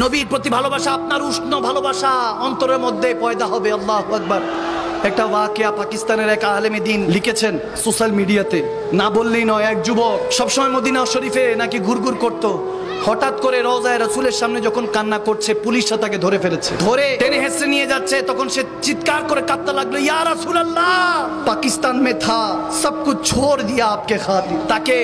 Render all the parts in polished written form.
নবীর প্রতি ভালোবাসা, আপনার উষ্ণ ভালোবাসা অন্তরের মধ্যে পয়দা হবে। আল্লাহু আকবার। একটা ওয়াকিয়া পাকিস্তানের এক আলেমে দিন লিখেছেন সোশ্যাল মিডিয়াতে, না বললেই নয়। এক যুবক সবসময় মদিনা শরীফে নাকি ঘুরঘুর করতো, হঠাৎ করে রওজায়ে রাসূলের সামনে যখন কান্না করছে, পুলিশ তাকে ধরে ফেলেছে, ধরে টেনে হেসে নিয়ে যাচ্ছে। তখন সে চিৎকার করে কাঁদতে লাগলো, ইয়া রাসূলুল্লাহ, পাকিস্তান মে থা, সব কুছ ছোড় দিয়া আপকে খাতির। তাকে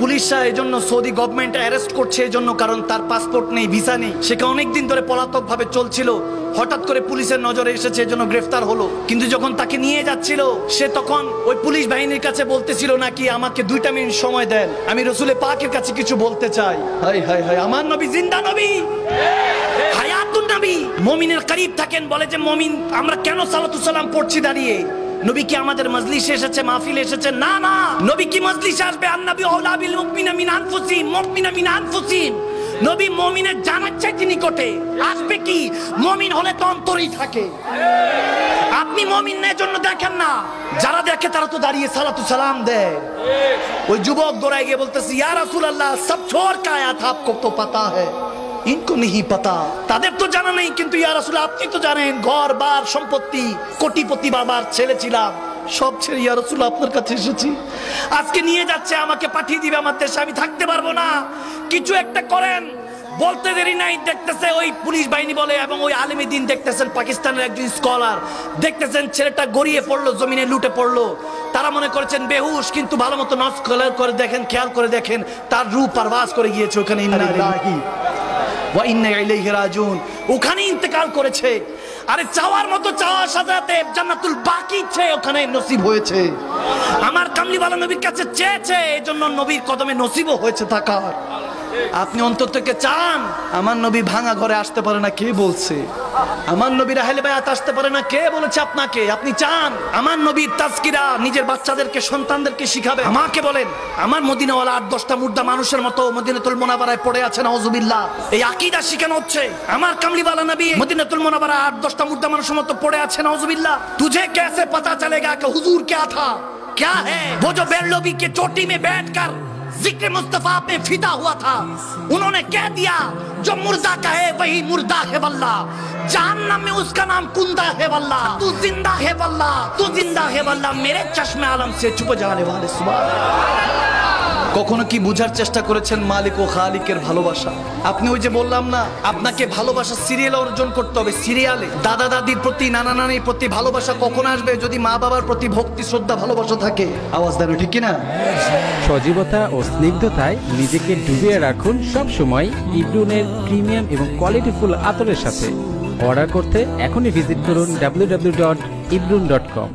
পুলিশরা এই জন্য, সৌদি গভর্নমেন্ট অ্যারেস্ট করছে এই জন্য, কারণ তার পাসপোর্ট নেই, ভিসা নেই। সে অনেকদিন ধরে পলাতক ভাবে চলছিল, হঠাৎ করে পুলিশের নজরে এসেছে, এই জন্য গ্রেফতার হলো। কিন্তু যখন তাকে নিয়ে যাচ্ছিল, সে তখন ওই পুলিশ বাহিনীর কাছে বলতেছিল নাকি, আমাকে 2 মিনিট সময় দেন, আমি রাসূলে পাকের কাছে কিছু বলতে চাই। হায় হায় হায়, আমার নবী জিন্দা নবী, হায়াতুন নবী। মুমিনের করিব থাকেন, বলে যে মুমিন আমরা কেন সালাতু সালাম পড়ছি দাঁড়িয়ে? নবী কি আমাদের মজলিসে এসেছে, মাহফিলে এসেছে? না না, নবী কি মজলিসে আসবে? আন-নবী আওলা বিল মুমিনিনা মিন আনফুসিহিম, মুমিনা মিন আনফুসিহিম। নবী মুমিনের জানার চাইতে নিকটে আসবে। কি মুমিন হলে তো অন্তরেই থাকে। আপনি মুমিনের জন্য দেখেন না, যারা দেখে তারা তো দাঁড়িয়ে সালাতু সালাম দেয়। ওই যুবক দৌড়ায় গিয়ে বলতেছে, ইয়া রাসূলুল্লাহ, সব ছোড় কে আয়া থা, আপকো তো পাতা হ্যায়, ইনকো नहीं पता। তাদের তো জানা নেই, কিন্তু ইয়া রাসূল আপনি তো জানেন। ঘর বার সম্পত্তি, কোটিপতি বাবার ছেলে ছিলাম, সব ছেড়ে ইয়া রাসূল আপনার কাছে এসেছি। আজকে নিয়ে যাচ্ছে, আমাকে পাঠিয়ে দিবে আমার দেশে, আমি থাকতে পারবো না, কিছু একটা করেন। বলতে দেরি নাই, দেখতেছে ওই পুলিশ বাহিনী বলে, এবং ওই আলেমে দিন দেখতেছেন, পাকিস্তানের একজন স্কলার দেখতেছেন, ছেলেটা গড়িয়ে পড়লো, জমিনে লুটে পড়লো। তারা মনে করেছেন বেহুশ, কিন্তু ভালো মতো নজর করে দেখেন, খেয়াল করে দেখেন, তার রূহ পারওয়াজ করে গিয়েছে ওখানে, ওখানে ইন্তেকাল করেছে। আরে চাওয়ার মতো চাওয়ার সাথে সাথে জান্নাতুল বাকি ওখানে নসিব হয়েছে। আমার কামলিওয়ালা নবীর কাছে চেয়েছে, এজন্য নবীর কদমে নসিবও হয়েছে থাকার। আপনি অন্তর থেকে চান, আমার নবী ভাঙা ঘরে আসতে পারে না, কে বলছে? আমার নবীর আহলে বায়াত আসতে পারে না, কে বলেছে আপনাকে? আপনি চান আমার নবীর তাজকিরা নিজের বাচ্চাদেরকে, সন্তানদেরকে শিখাবে? আমাকে বলেন, আমার মদিনাওয়ালা 8-10টা মুর্দা মানুষের মতো মদিনাতুল মুনাওয়ারায় পড়ে আছে, নাউজুবিল্লাহ। এই আকীদা শিখানো হচ্ছে। আমার কামলিওয়ালা নবী মদিনাতুল মুনাওয়ারায় 8-10টা মুর্দা মানুষের মতো পড়ে আছে, নাউজুবিল্লাহ। তুঝে कैसे पता चलेगा कि हुजूर क्या था, क्या है? वो जो बेरलोबी के चोटी में बैठकर जिक्र मुस्तफा पे फिदा हुआ था, उन्होंने कह दिया जो मुर्दा का है वही मुर्दा है वल्लाह, जहन्नम में उसका नाम कुंदा है वल्लाह, तू जिंदा है वल्लाह, तू जिंदा है वल्लाह, मेरे चश्मे आलम से छुप जाने वाले सुभान। কখনো কি বুঝার চেষ্টা করেছেন মালিক ও খালিকের ভালোবাসা? আপনি ওই যে বললাম না, আপনাকে ভালোবাসা সিরিয়ালে অর্জন করতে হবে, সিরিয়ালে। দাদা দাদির প্রতি, নানা নানির প্রতি ভালোবাসা কখন আসবে? যদি মা বাবার প্রতি ভক্তি, শ্রদ্ধা, ভালোবাসা থাকে। আওয়াজ দেন, ঠিক কিনা? সজীবতা ও স্নিগ্ধতায় নিজেকে ডুবিয়ে রাখুন সব সময় ইব্রুনের প্রিমিয়াম এবং কোয়ালিটিফুল আতরের সাথে। অর্ডার করতে এখনই ভিজিট করুন www.ibrun.com।